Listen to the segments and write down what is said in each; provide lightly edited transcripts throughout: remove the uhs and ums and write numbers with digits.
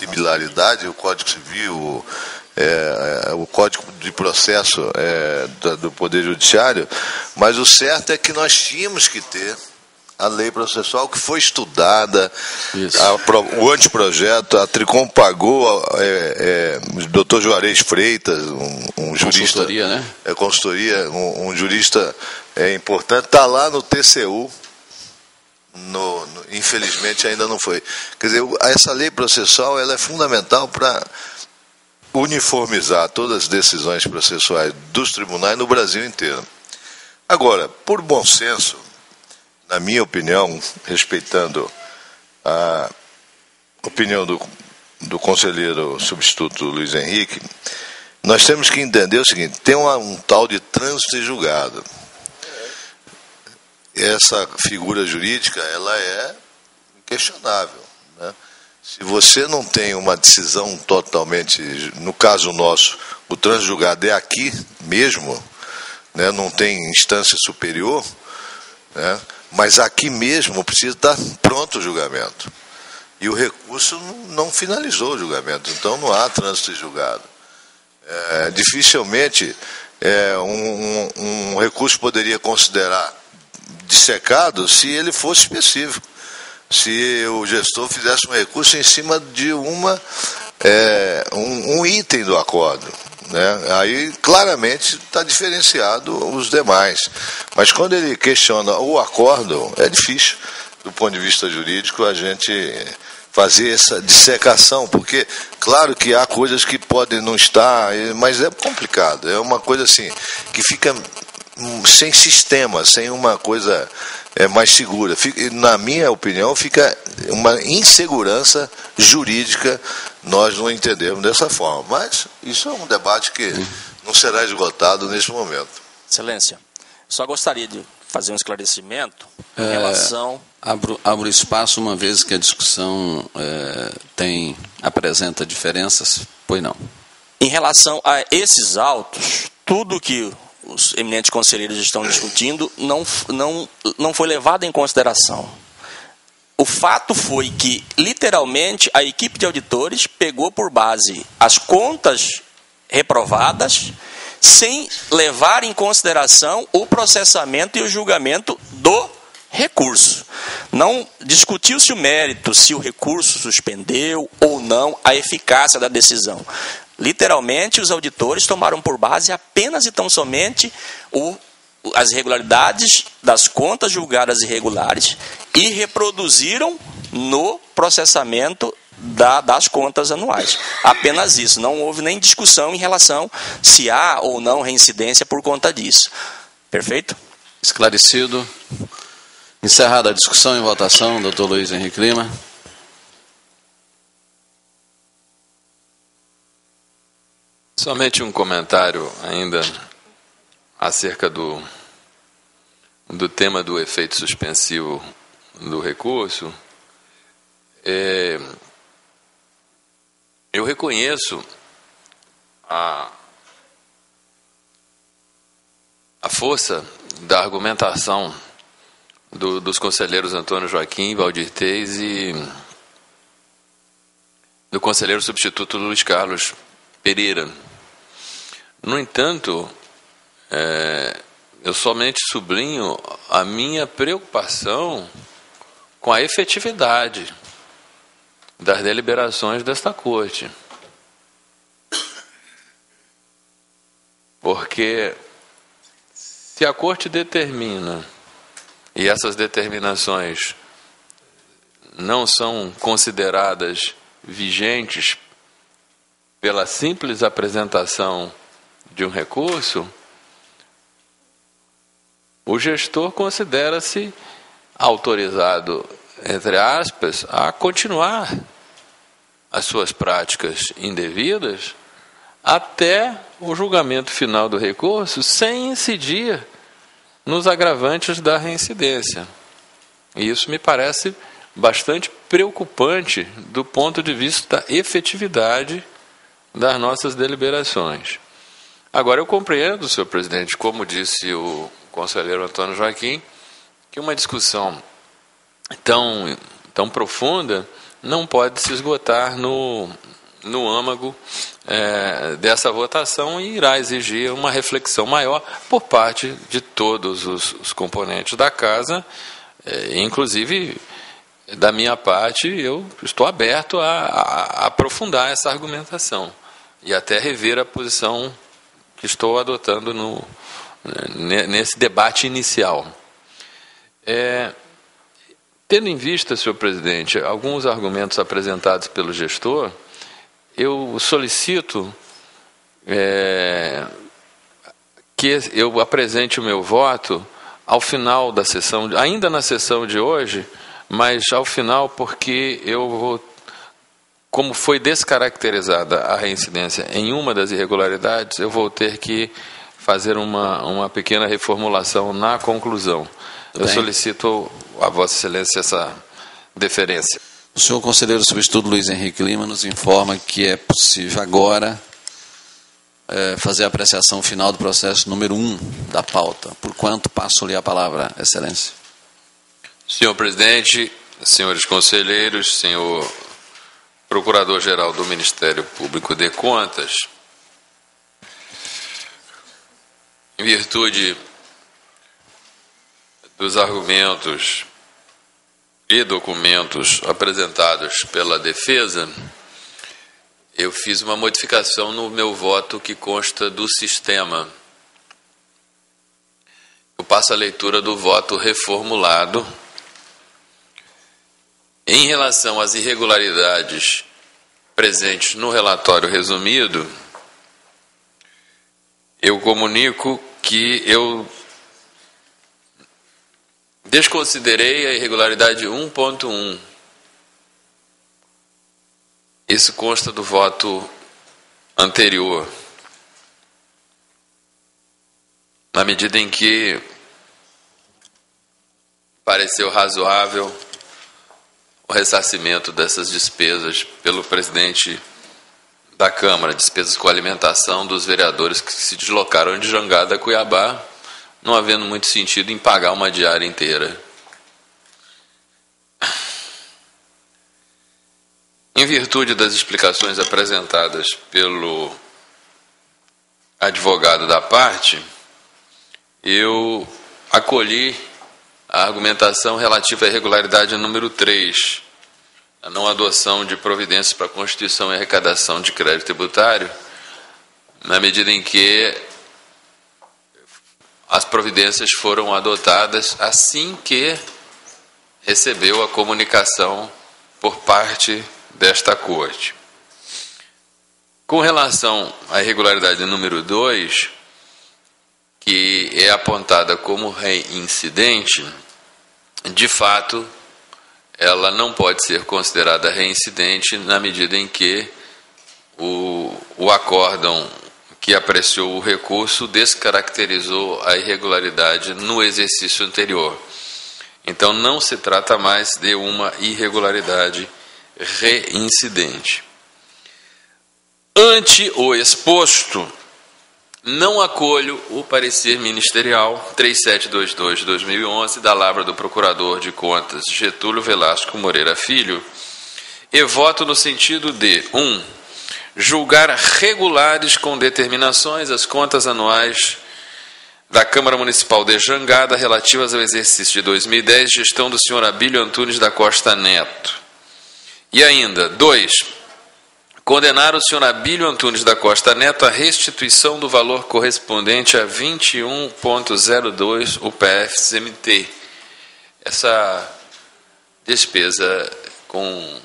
similaridade, o Código Civil, o Código de Processo do Poder Judiciário, mas o certo é que nós tínhamos que ter a lei processual que foi estudada, o anteprojeto, a Tricom pagou, o doutor Juarez Freitas, um jurista, consultoria, né? Consultoria, um jurista importante, está lá no TCU, infelizmente ainda não foi. Quer dizer, essa lei processual ela é fundamental para uniformizar todas as decisões processuais dos tribunais no Brasil inteiro. Agora, por bom senso, na minha opinião, respeitando a opinião do conselheiro substituto Luiz Henrique, nós temos que entender o seguinte: tem um tal de trânsito em julgado. Essa figura jurídica ela é inquestionável, né? Se você não tem uma decisão totalmente, no caso nosso, o trânsito julgado é aqui mesmo, né? Não tem instância superior, né? Mas aqui mesmo precisa estar pronto o julgamento. E o recurso não finalizou o julgamento, então não há trânsito em julgado. Dificilmente um recurso poderia considerar dissecado se ele fosse específico. Se o gestor fizesse um recurso em cima de um item do acordo, né? Aí claramente está diferenciado os demais. Mas quando ele questiona o acordo, é difícil, do ponto de vista jurídico, a gente fazer essa dissecação, porque claro que há coisas que podem não estar, mas é complicado, é uma coisa assim, que fica sem sistema, sem uma coisa mais segura. Na minha opinião, fica uma insegurança jurídica, nós não entendemos dessa forma. Mas isso é um debate que não será esgotado neste momento. Excelência, só gostaria de fazer um esclarecimento em relação... Abro espaço, uma vez que a discussão apresenta diferenças, pois não. Em relação a esses autos, tudo que os eminentes conselheiros estão discutindo não foi levado em consideração. O fato foi que, literalmente, a equipe de auditores pegou por base as contas reprovadas sem levar em consideração o processamento e o julgamento do recurso. Não discutiu-se o mérito, se o recurso suspendeu ou não a eficácia da decisão. Literalmente, os auditores tomaram por base apenas e tão somente as irregularidades das contas julgadas irregulares e reproduziram no processamento das contas anuais. Apenas isso. Não houve nem discussão em relação se há ou não reincidência por conta disso. Perfeito? Esclarecido. Encerrada a discussão, em votação, doutor Luiz Henrique Lima. Somente um comentário ainda acerca do tema do efeito suspensivo do recurso. Eu reconheço a força da argumentação dos conselheiros Antônio Joaquim, Valdir Teis e do conselheiro substituto Luiz Carlos Pereira. No entanto, eu somente sublinho a minha preocupação com a efetividade das deliberações desta Corte. Porque se a Corte determina, e essas determinações não são consideradas vigentes pela simples apresentação de um recurso, o gestor considera-se autorizado, entre aspas, a continuar as suas práticas indevidas até o julgamento final do recurso, sem incidir nos agravantes da reincidência. E isso me parece bastante preocupante do ponto de vista da efetividade das nossas deliberações. Agora, eu compreendo, senhor presidente, como disse o conselheiro Antônio Joaquim, que uma discussão tão profunda não pode se esgotar no âmago dessa votação e irá exigir uma reflexão maior por parte de todos os componentes da Casa, inclusive da minha parte, eu estou aberto a aprofundar essa argumentação e até rever a posição que estou adotando nesse debate inicial. Tendo em vista, senhor presidente, alguns argumentos apresentados pelo gestor, eu solicito que eu apresente o meu voto ao final da sessão, ainda na sessão de hoje, mas ao final, porque eu vou, como foi descaracterizada a reincidência em uma das irregularidades, eu vou ter que fazer uma pequena reformulação na conclusão. Eu solicito a Vossa Excelência essa deferência. O senhor conselheiro substituto Luiz Henrique Lima nos informa que é possível agora fazer a apreciação final do processo número 1 da pauta. Porquanto, passo-lhe a palavra, Excelência. Senhor presidente, senhores conselheiros, senhor Procurador-Geral do Ministério Público de Contas, em virtude dos argumentos e documentos apresentados pela defesa, eu fiz uma modificação no meu voto que consta do sistema. Eu passo a leitura do voto reformulado. Em relação às irregularidades presentes no relatório resumido, eu comunico que eu desconsiderei a irregularidade 1.1. Isso consta do voto anterior. Na medida em que pareceu razoável o ressarcimento dessas despesas pelo presidente da Câmara, despesas com alimentação dos vereadores que se deslocaram de Jangada a Cuiabá, não havendo muito sentido em pagar uma diária inteira. Em virtude das explicações apresentadas pelo advogado da parte, eu acolhi a argumentação relativa à irregularidade número 3, a não adoção de providências para a constituição e arrecadação de crédito tributário, na medida em que as providências foram adotadas assim que recebeu a comunicação por parte desta Corte. Com relação à irregularidade número 2, que é apontada como reincidente, de fato, ela não pode ser considerada reincidente na medida em que o acórdão que apreciou o recurso descaracterizou a irregularidade no exercício anterior. Então, não se trata mais de uma irregularidade reincidente. Ante o exposto, não acolho o parecer ministerial 3722 de 2011 da Lavra do Procurador de Contas Getúlio Velasco Moreira Filho e voto no sentido de 1. Julgar regulares com determinações as contas anuais da Câmara Municipal de Jangada relativas ao exercício de 2010, gestão do senhor Abílio Antunes da Costa Neto. E ainda, 2. Condenar o senhor Abílio Antunes da Costa Neto à restituição do valor correspondente a 21,02 UPF-CMT. Essa despesa com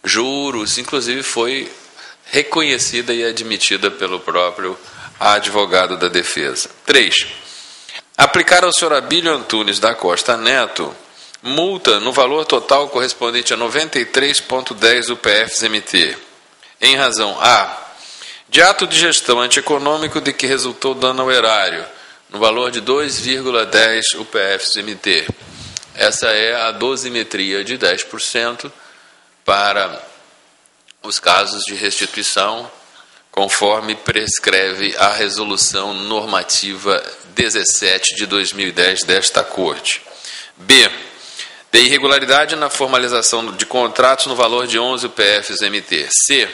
juros, inclusive, foi reconhecida e admitida pelo próprio advogado da defesa. 3. Aplicar ao senhor Abílio Antunes da Costa Neto multa no valor total correspondente a 93,10 UPF-CMT, em razão a. de ato de gestão antieconômico de que resultou dano ao erário, no valor de 2,10 UPF-CMT. Essa é a dosimetria de 10% para os casos de restituição, conforme prescreve a Resolução Normativa 17 de 2010 desta Corte. B. D. Irregularidade na formalização de contratos no valor de 11 UPFs-MT. C.